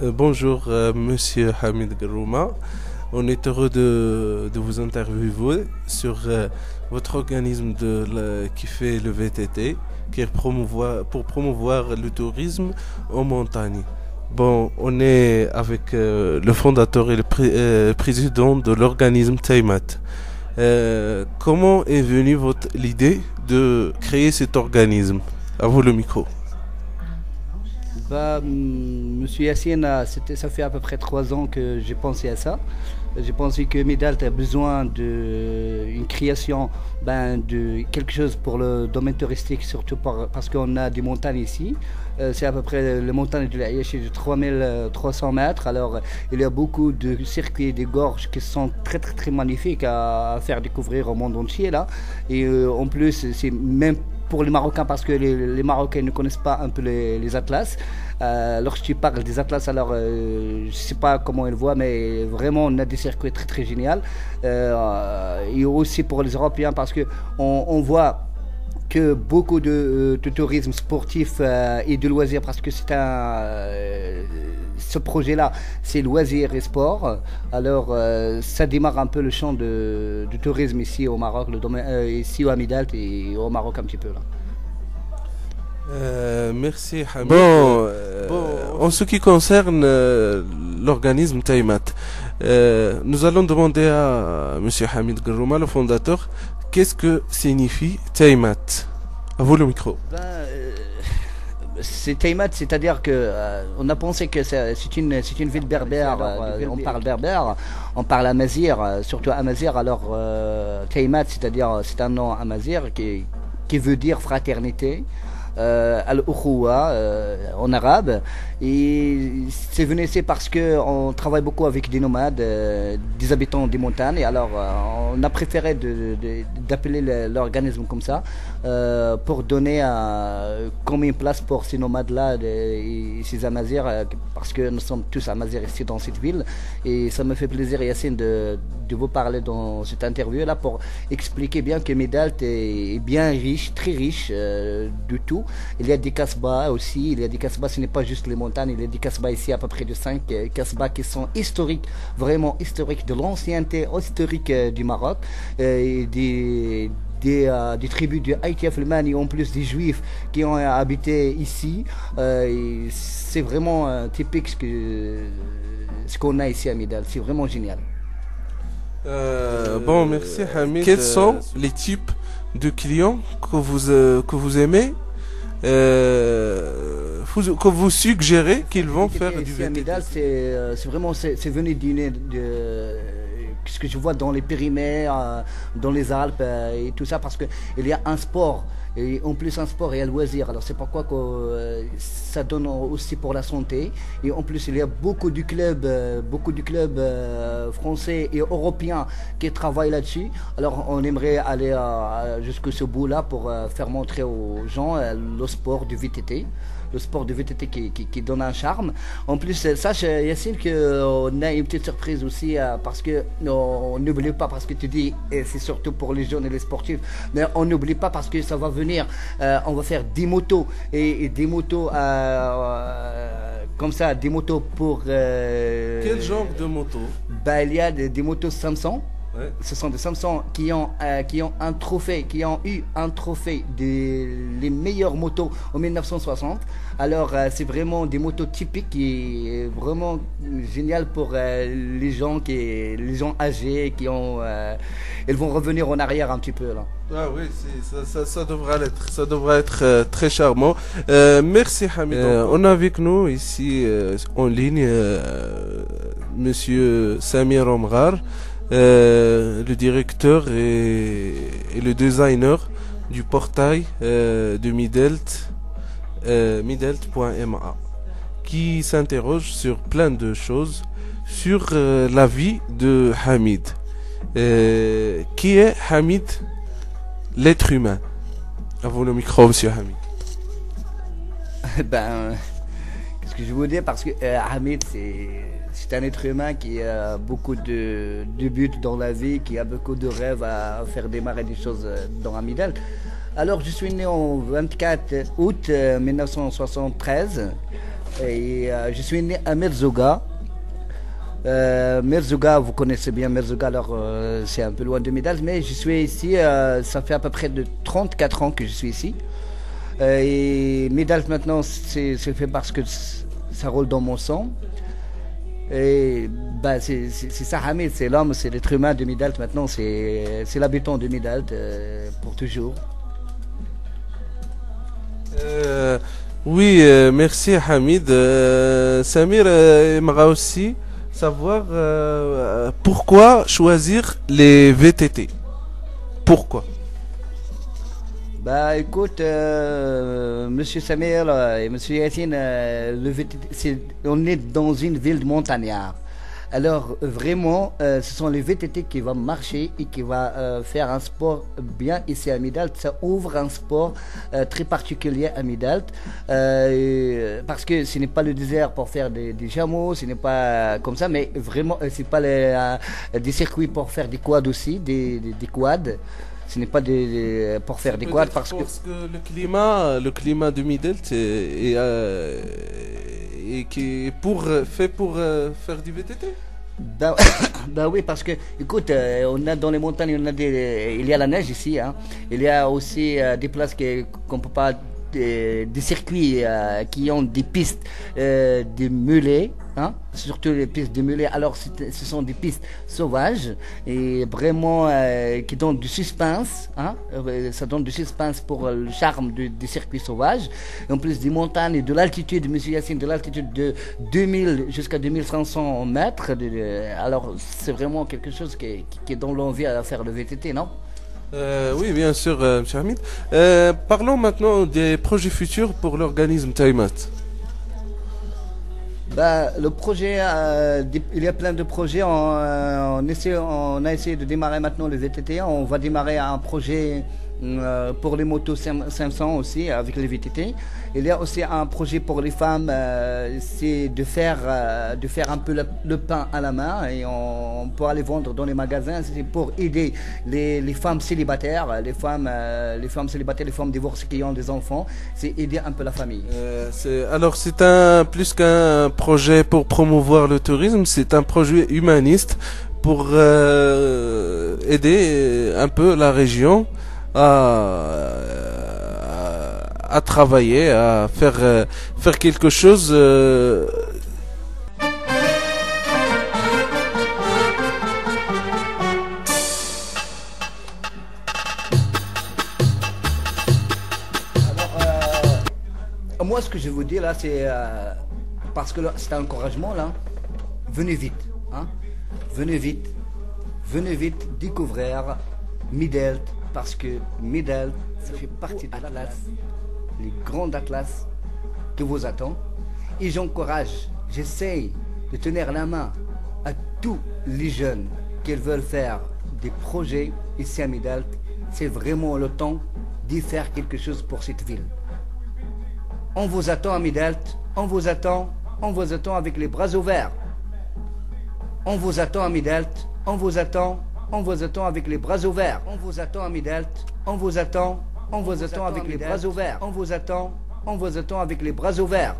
Bonjour, Monsieur Hamid Garouma. On est heureux de vous interviewer sur votre organisme qui fait le VTT, qui est pour promouvoir le tourisme en montagne. Bon, on est avec le fondateur et le président de l'organisme Taimat. Comment est venue l'idée de créer cet organisme? À vous le micro. Monsieur Yassine, ça fait à peu près 3 ans que j'ai pensé à ça. J'ai pensé que Midalt a besoin d'une création de quelque chose pour le domaine touristique, surtout parce qu'on a des montagnes ici. C'est à peu près les montagnes de l'Aïechi de 3300 mètres. Alors il y a beaucoup de circuits et de gorges qui sont très très très magnifiques à faire découvrir au monde entier là. Et en plus, c'est même pour les Marocains, parce que les Marocains ne connaissent pas un peu les atlas. Lorsque tu parles des atlas, alors je ne sais pas comment ils le voient, mais vraiment on a des circuits très très géniaux. Et aussi pour les Européens, parce qu'on voit que beaucoup de tourisme sportif et de loisirs, parce que ce projet-là, c'est loisirs et sport. Alors, ça démarre un peu le champ du tourisme ici au Maroc, ici à Midalt et au Maroc un petit peu là. Merci Hamid. En ce qui concerne l'organisme Taimat, nous allons demander à Monsieur Hamid Garouma, le fondateur, qu'est-ce que signifie Taimat? À vous le micro. C'est Taimat, c'est-à-dire que on a pensé que c'est une ville berbère. On parle berbère, on parle amazir, surtout amazir. Alors Taimat, c'est-à-dire c'est un nom amazir qui veut dire fraternité. Al-Ukhuwa en arabe, et c'est venu ici parce que on travaille beaucoup avec des nomades, des habitants des montagnes, et alors on a préféré d'appeler l'organisme comme ça pour donner comme une place pour ces nomades là et ces amazirs, parce que nous sommes tous amazirs ici dans cette ville, et ça me fait plaisir, Yassine, de vous parler dans cette interview là pour expliquer bien que Midalt est bien riche, très riche du tout. Il y a des kasbahs aussi, il y a des kasbahs, ce n'est pas juste les montagnes, il y a des kasbahs ici à peu près de 5 kasbahs qui sont historiques, vraiment historiques, de l'ancienneté historique du Maroc, et des tribus de Haïti Mani, en plus des juifs qui ont habité ici. C'est vraiment typique ce qu'on a ici à Midalt, c'est vraiment génial. Merci Hamid. Quels sont les types de clients que vous aimez, que vous suggérez qu'ils vont faire du VTT? C'est vraiment c'est venu de ce que je vois dans les Pyrénées, dans les Alpes et tout ça, parce que il y a un sport. Et en plus un sport et un loisir, alors c'est pourquoi que ça donne aussi pour la santé. Et en plus il y a beaucoup de clubs français et européens qui travaillent là-dessus. Alors on aimerait aller jusqu'à ce bout là pour faire montrer aux gens le sport du VTT. Le sport de VTT qui donne un charme. En plus, sache Yassine qu'on a une petite surprise aussi, parce que on n'oublie pas, parce que tu dis, et c'est surtout pour les jeunes et les sportifs, mais on n'oublie pas parce que ça va venir, on va faire des motos et des motos comme ça, des motos pour... Quel genre de moto? Il y a des motos Samsung. Ouais. Ce sont des Samsung qui ont eu un trophée les meilleures motos en 1960. Alors c'est vraiment des motos typiques qui est vraiment génial pour les gens âgés qui ils vont revenir en arrière un petit peu là. Ah oui, ça devrait être très charmant. Merci Hamid. On a avec nous ici en ligne Monsieur Samir Omrar, le directeur et le designer du portail de Midalt, midalt.ma, qui s'interroge sur plein de choses sur la vie de Hamid. Qui est Hamid, l'être humain? À vous le micro, monsieur Hamid. Qu'est-ce que je vous dire, parce que Hamid, c'est un être humain qui a beaucoup de buts dans la vie, qui a beaucoup de rêves à faire démarrer des choses dans Midalt. Alors je suis né en 24 août 1973 Et je suis né à Merzouga. Merzouga, vous connaissez bien Merzouga, alors c'est un peu loin de Midalt, mais je suis ici, ça fait à peu près de 34 ans que je suis ici. Et Midalt maintenant, c'est fait parce que ça roule dans mon sang. Et bah, c'est ça Hamid, c'est l'homme, c'est l'être humain de Midalt maintenant, c'est l'habitant de Midalt pour toujours. Oui, merci Hamid. Samir aimerait aussi savoir pourquoi choisir les VTT. Pourquoi? Bah écoute, Monsieur Samir et Monsieur Yassine, le VTT, on est dans une ville montagnarde. Alors vraiment, ce sont les VTT qui vont marcher et qui vont faire un sport bien ici à Midalt. Ça ouvre un sport très particulier à Midalt parce que ce n'est pas le désert pour faire des chameaux, ce n'est pas comme ça, mais vraiment, c'est pas des circuits pour faire des quads aussi, des quads. Ce n'est pas pour faire des quads parce que le climat de Midelt est qui est fait pour faire du VTT. Bah, bah oui, parce que, écoute, on a dans les montagnes, il y a la neige ici, hein. Il y a aussi des places qu'on peut pas, des circuits qui ont des pistes de mulets, hein, surtout les pistes de mulets. Alors, ce sont des pistes sauvages et vraiment qui donnent du suspense, hein. Ça donne du suspense pour le charme des circuits sauvages. En plus des montagnes et de l'altitude, Monsieur Yassine, de l'altitude de 2000 jusqu'à 2500 mètres. Alors, c'est vraiment quelque chose qui donne l'envie à faire le VTT, non? Oui, bien sûr, M. Hamid. Parlons maintenant des projets futurs pour l'organisme Taimat. Bah, le projet, il y a plein de projets. On a essayé de démarrer maintenant le VTT. On va démarrer un projet pour les motos 500 aussi avec les VTT. Il y a aussi un projet pour les femmes, c'est de faire un peu le pain à la main et on pourra les vendre dans les magasins. C'est pour aider les femmes célibataires, les femmes célibataires, les femmes divorcées qui ont des enfants. C'est aider un peu la famille. Alors c'est plus qu'un projet pour promouvoir le tourisme, c'est un projet humaniste pour aider un peu la région à travailler, à faire quelque chose. Moi, ce que je vous dis là, c'est parce que c'est un encouragement là. Venez vite, hein. Venez vite découvrir Midalt, parce que Midalt, ça fait partie de l'Atlas, les grands Atlas que vous attendent. Et j'encourage, j'essaye de tenir la main à tous les jeunes qui veulent faire des projets ici à Midalt. C'est vraiment le temps d'y faire quelque chose pour cette ville. On vous attend à Midalt, on vous attend avec les bras ouverts. On vous attend à Midalt, on vous attend avec les bras ouverts. On vous attend à Midalt, on vous attend avec les bras ouverts. On vous attend avec les bras ouverts.